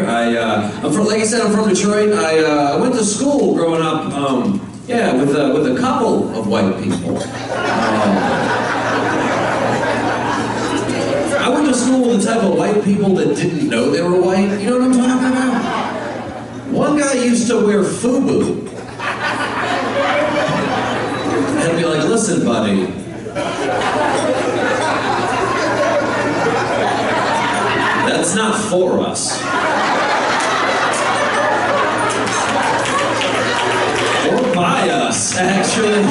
here. I'm from, like I said, I'm from Detroit. I went to school growing up, yeah, with a couple of white people. I went to school with the type of white people that didn't know they were white. You know what I'm talking about? One guy used to wear FUBU. And be like, listen, buddy. That's not for us. Or by us, actually.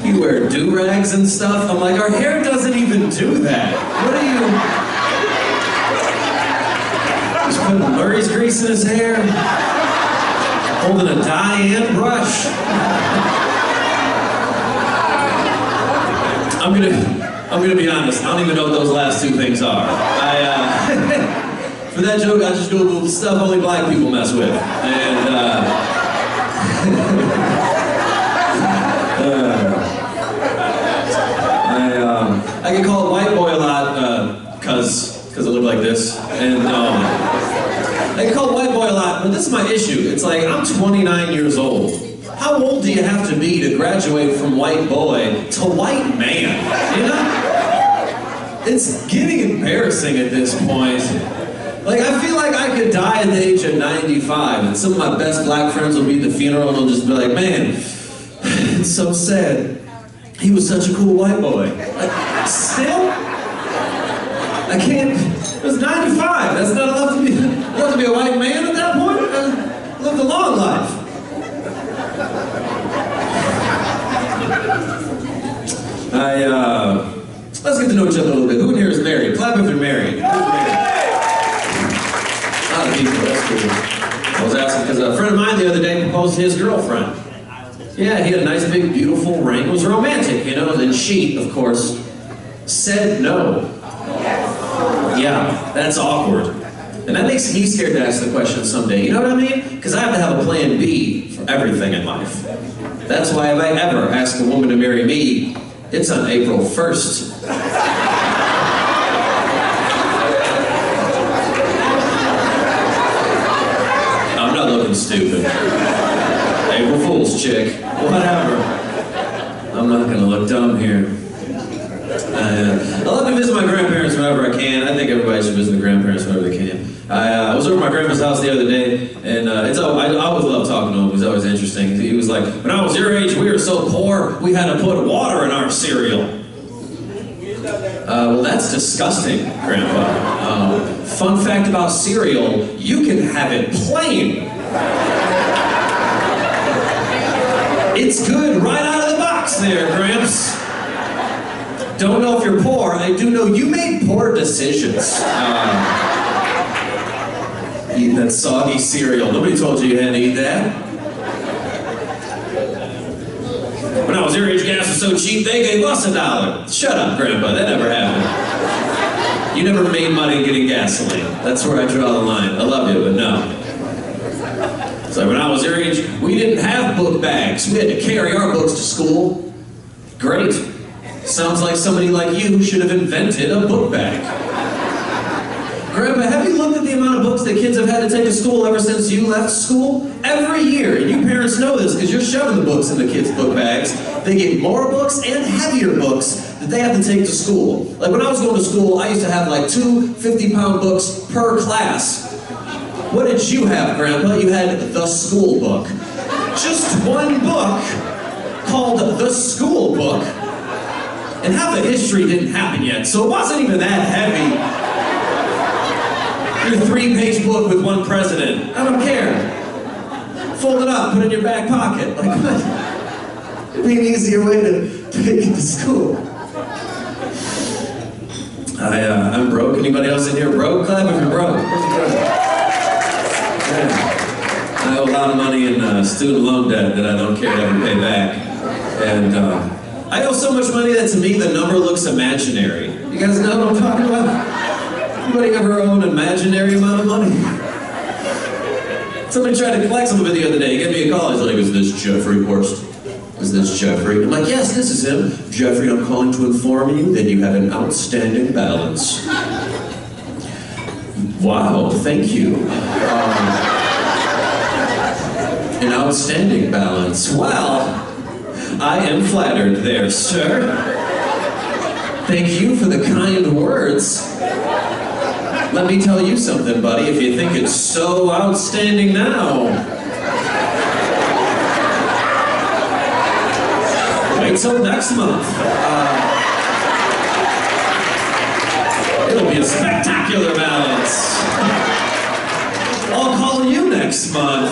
You wear do-rags and stuff. I'm like, our hair doesn't even do that. What are you... He's putting Murray's grease in his hair. Holding a Diane brush. I'm gonna be honest, I don't even know what those last two things are. For that joke, I just Googled stuff only black people mess with. And, I get called white boy a lot, cause I look like this. And, I get called white boy a lot, but this is my issue. It's like, I'm 29 years old. How old do you have to be to graduate from white boy to white man? You know? It's getting embarrassing at this point. Like, I feel like I could die at the age of 95, and some of my best black friends will be at the funeral and they'll just be like, man, it's so sad. He was such a cool white boy. Like, still? I can't, it was 95. That's not enough to be a white man at that point. I lived a long life. Let's get to know each other a little bit. Who in here is married? Clap if you're married. Who's married? A lot of people, that's cool. I was asking because a friend of mine the other day proposed to his girlfriend. Yeah, he had a nice, big, beautiful ring. It was romantic, you know, and she, of course, said no. Yeah, that's awkward. And that makes me scared to ask the question someday. You know what I mean? Because I have to have a plan B for everything in life. That's why if I ever ask a woman to marry me, it's on April 1st. I'm not looking stupid. April Fool's chick. Whatever. I'm not gonna look dumb here. I love to visit my grandparents whenever I can. I think everybody should visit their grandparents whenever they can. I was over at my grandpa's house the other day, and I always love talking to him. He's always interesting. He was like, when I was your age, we were so poor, we had to put water in our cereal. Well, that's disgusting, Grandpa. Fun fact about cereal, you can have it plain. It's good right out of the box there, Gramps. Don't know if you're poor. I do know you made poor decisions. Eating that soggy cereal. Nobody told you you had to eat that. When I was your age, gas was so cheap, they gave us $1. Shut up, Grandpa. That never happened. You never made money getting gasoline. That's where I draw the line. I love you, but no. So when I was your age, we didn't have book bags. We had to carry our books to school. Great. Sounds like somebody like you should have invented a book bag. Grandpa, have you looked at the amount of books that kids have had to take to school ever since you left school? Every year, and you parents know this because you're shoving the books in the kids' book bags. They get more books and heavier books that they have to take to school. Like when I was going to school, I used to have like 2 50-pound books per class. What did you have, Grandpa? You had the school book. Just one book called the school book. And half the history didn't happen yet, so it wasn't even that heavy. Your 3-page book with one president. I don't care. Fold it up, put it in your back pocket. Like what? It'd be an easier way to take it to school. I'm broke. Anybody else in here broke? Clap if you're broke. I owe a lot of money in student loan debt that I don't care to ever pay back. And I owe so much money that to me the number looks imaginary. You guys know what I'm talking about? Anybody ever owe an imaginary amount of money? Somebody tried to collect some of it the other day. He gave me a call. He's like, is this Jeffrey Horste? Is this Jeffrey? I'm like, yes, this is him. Jeffrey, I'm calling to inform you that you have an outstanding balance. Wow, thank you. An outstanding balance. Well, I am flattered there, sir. Thank you for the kind words. Let me tell you something, buddy, if you think it's so outstanding now. Wait till next month. It'll be a spectacular balance. I'll call you next month.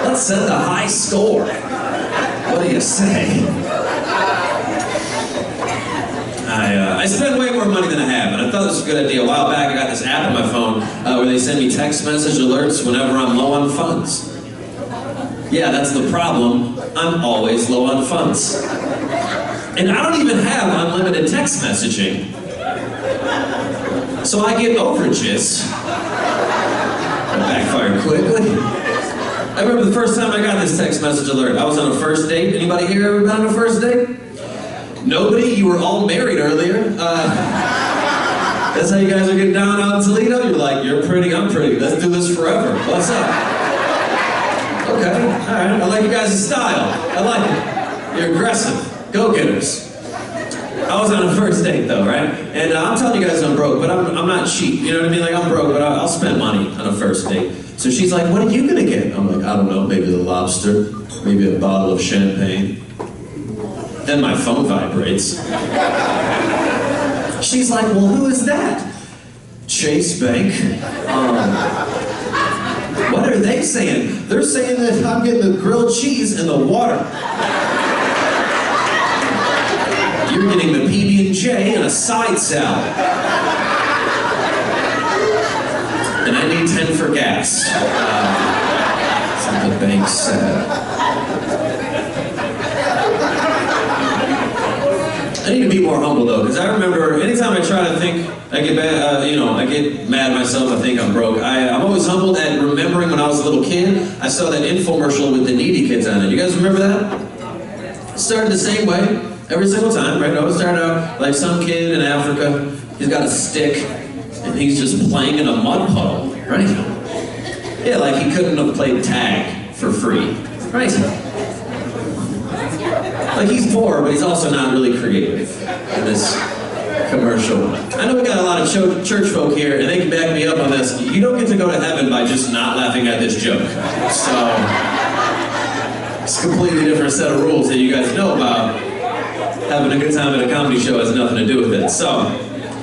Let's set the high score. What do you say? I spend way more money than I have, and I thought this was a good idea. A while back, I got this app on my phone where they send me text message alerts whenever I'm low on funds. Yeah, that's the problem. I'm always low on funds. And I don't even have unlimited text messaging. So I get overages. That backfired quickly. I remember the first time I got this text message alert. I was on a first date. Anybody here ever been on a first date? Nobody? You were all married earlier. That's how you guys are getting down out in Toledo? You're like, you're pretty, I'm pretty. Let's do this forever. What's up? Okay, alright. I like you guys' style. I like it. You're aggressive. Go-getters. I was on a first date though, right? And I'm telling you guys I'm broke, but I'm not cheap. You know what I mean? Like I'm broke, but I'll spend money on a first date. So she's like, what are you gonna get? I'm like, I don't know, maybe the lobster, maybe a bottle of champagne. Then my phone vibrates. She's like, well, who is that? Chase Bank. What are they saying? They're saying that I'm getting the grilled cheese and the water. You're getting the PB&J and a side salad. And I need 10 for gas. That's what the bank said. I need to be more humble though, because I remember anytime I try to think, I get bad, I get mad at myself, I think I'm broke. I'm always humbled at remembering when I was a little kid, I saw that infomercial with the needy kids on it. You guys remember that? It started the same way, every single time, right? It always started out like some kid in Africa, he's got a stick, and he's just playing in a mud puddle, right? Yeah, like he couldn't have played tag for free, right? Like he's poor, but he's also not really creative in this commercial. I know we got a lot of church folk here, and they can back me up on this. You don't get to go to heaven by just not laughing at this joke. So, it's a completely different set of rules that you guys know about. Having a good time at a comedy show has nothing to do with it. So,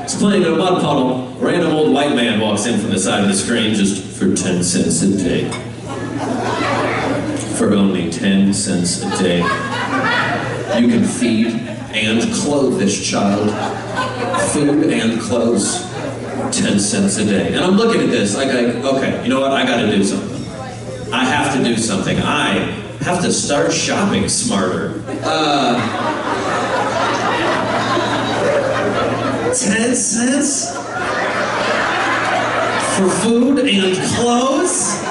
it's playing in a mud puddle. A random old white man walks in from the side of the screen just for 10 cents a day. For only 10 cents a day. You can feed and clothe this child. Food and clothes, 10 cents a day. And I'm looking at this like, okay, you know what? I gotta do something. I have to do something. I have to start shopping smarter. 10 cents? For food and clothes?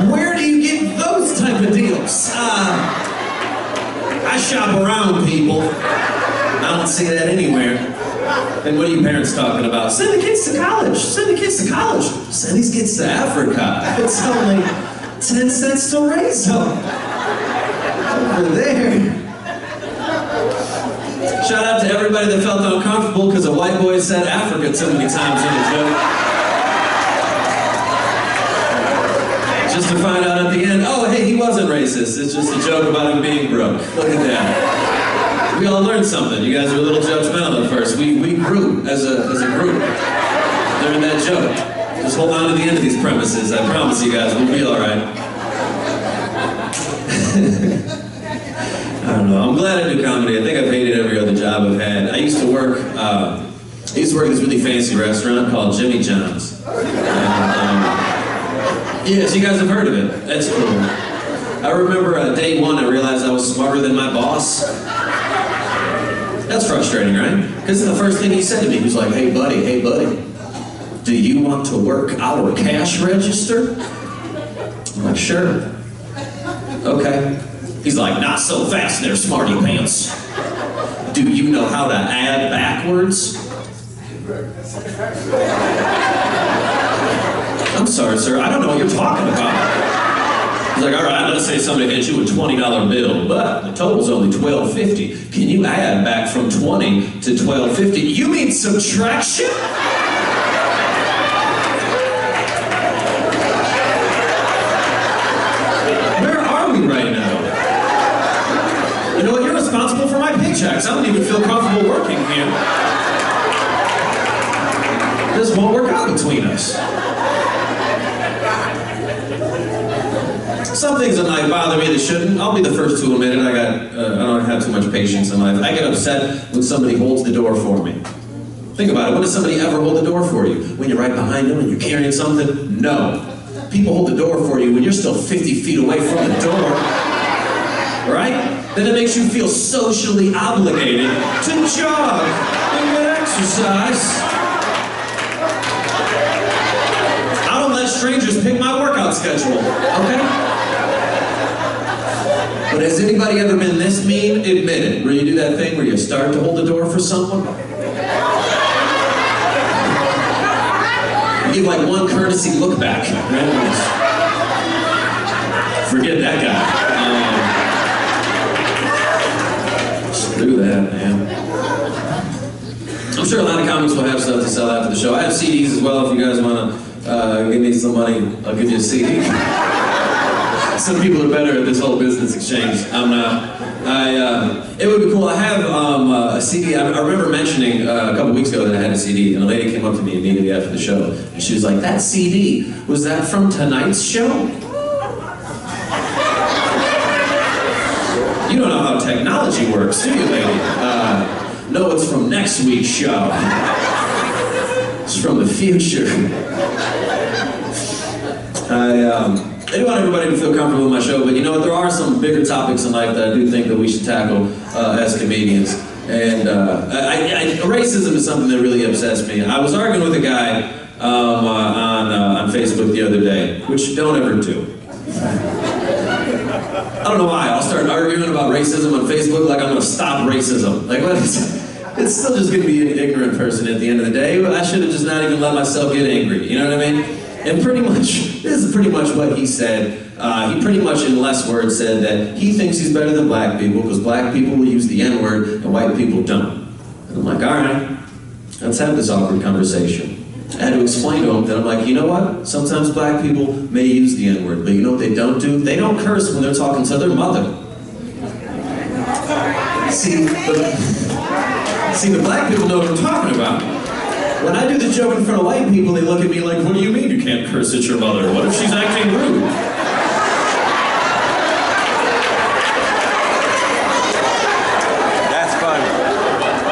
Where do you get those type of deals? I shop around, people. I don't see that anywhere. And what are you parents talking about? Send the kids to college. Send the kids to college. Send these kids to Africa. It's only 10 cents to raise them. Over there. Shout out to everybody that felt uncomfortable because a white boy said Africa too many times in a joke. Just to find out at the end, oh, hey, he wasn't racist. It's just a joke about him being broke. Look at that. We all learned something. You guys were a little judgmental at first. We grew as a group during that joke. Just hold on to the end of these premises. I promise you guys, we'll be all right. I don't know. I'm glad I do comedy. I think I've hated every other job I've had. I used to work at this really fancy restaurant called Jimmy John's. Yes, you guys have heard of it. That's cool. I remember day one, I realized I was smarter than my boss. That's frustrating, right? Because the first thing he said to me, he was like, hey buddy, do you want to work our cash register? I'm like, sure. Okay. He's like, not so fast there, smarty pants. Do you know how to add backwards? I'm sorry, sir, I don't know what you're talking about. He's like, all right, let's say somebody hits you with a $20 bill, but the total's only $12.50. Can you add back from 20 to $12.50? You mean subtraction? Where are we right now? You know what, you're responsible for my paychecks. I don't even feel comfortable working here. This won't work out between us. Some things in life bother me that shouldn't. I'll be the first to admit it. I don't have too much patience in life. I get upset when somebody holds the door for me. Think about it. When does somebody ever hold the door for you? When you're right behind them and you're carrying something? No. People hold the door for you when you're still 50 feet away from the door. Right? Then it makes you feel socially obligated to jog and get exercise. I don't let strangers pick my workout schedule, okay? But has anybody ever been this mean? Admit it. Where you do that thing where you start to hold the door for someone? You give like one courtesy look back. Right? Forget that guy. Screw that, man. I'm sure a lot of comics will have stuff to sell after the show. I have CDs as well if you guys want to give me some money. I'll give you a CD. Some people are better at this whole business exchange. I'm not. It would be cool. I have a CD. I remember mentioning a couple weeks ago that I had a CD, and a lady came up to me immediately after the show, and she was like, "That CD, was that from tonight's show?" You don't know how technology works, do you, lady? No, it's from next week's show. It's from the future. I do want everybody to feel comfortable with my show, but you know what? There are some bigger topics in life that I do think that we should tackle as comedians. And racism is something that really upsets me. I was arguing with a guy on Facebook the other day, which don't ever do. I don't know why. I'll start arguing about racism on Facebook like I'm going to stop racism. Like, what is it's still just going to be an ignorant person at the end of the day. I should have just not even let myself get angry. You know what I mean? And pretty much, this is pretty much what he said. He pretty much, in less words, said that he thinks he's better than black people because black people will use the N-word and white people don't. And I'm like, all right, let's have this awkward conversation. I had to explain to him that I'm like, you know what? Sometimes black people may use the N-word, but you know what they don't do? They don't curse when they're talking to their mother. See, the black people know what I'm talking about. When I do the joke in front of white people, they look at me like, what do you mean you can't curse at your mother? What if she's acting rude? That's fun.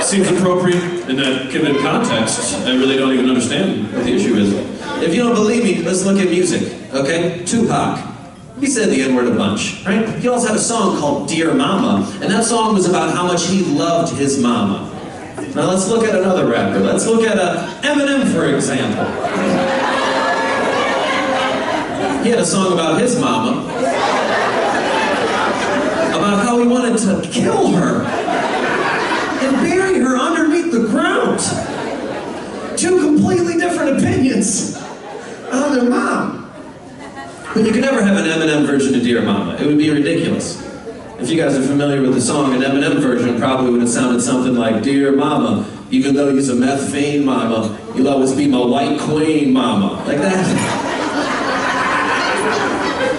Seems appropriate in that given context. I really don't even understand what the issue is. If you don't believe me, let's look at music, okay? Tupac. He said the N-word a bunch, right? He also had a song called Dear Mama, and that song was about how much he loved his mama. Now let's look at another rapper. Let's look at Eminem, for example. He had a song about his mama, about how he wanted to kill her and bury her underneath the ground. Two completely different opinions on their mom. But you could never have an Eminem version of Dear Mama. It would be ridiculous. If you guys are familiar with the song, an Eminem version probably would have sounded something like, Dear Mama, even though you're a meth fiend, Mama, you'll always be my white queen, Mama. Like that.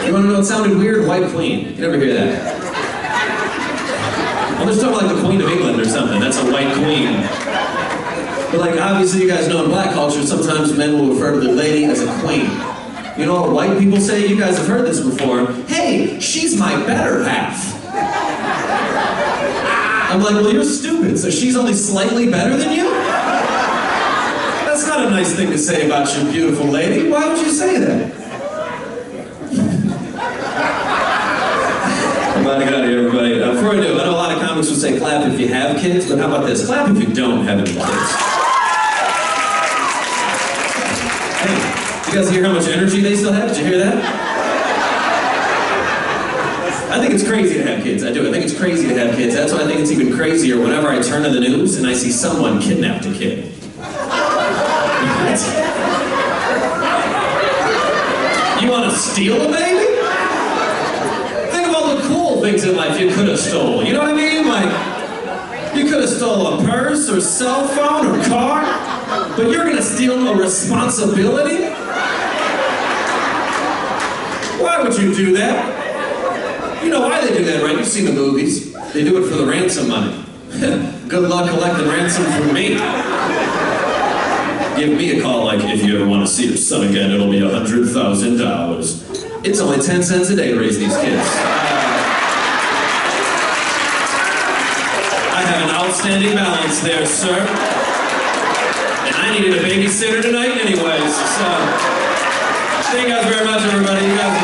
You want to know what sounded weird? White queen. You never hear that. I'm just talking like the Queen of England or something. That's a white queen. But like, obviously you guys know in black culture, sometimes men will refer to their lady as a queen. You know what white people say? You guys have heard this before. Hey, she's my better half. I'm like, well, you're stupid, so she's only slightly better than you? That's not a nice thing to say about your beautiful lady. Why would you say that? I'm about to get out of here, everybody. Before I do, I know a lot of comics will say clap if you have kids, but how about this? Clap if you don't have any kids. Hey, you guys hear how much energy they still have? Did you hear that? I think it's crazy to have kids. I do. I think it's crazy to have kids. That's why I think it's even crazier whenever I turn to the news and I see someone kidnapped a kid. steal a baby? Think of all the cool things in life you could have stole. You know what I mean? Like, you could have stole a purse or cell phone or car, but you're gonna steal a responsibility? Why would you do that? You know why they do that, right? You've seen the movies. They do it for the ransom money. Good luck collecting ransom from me. Give me a call, like, if you ever want to see your son again, it'll be $100,000. It's only 10 cents a day to raise these kids. I have an outstanding balance there, sir. And I needed a babysitter tonight anyways, so... Thank you guys very much, everybody. You guys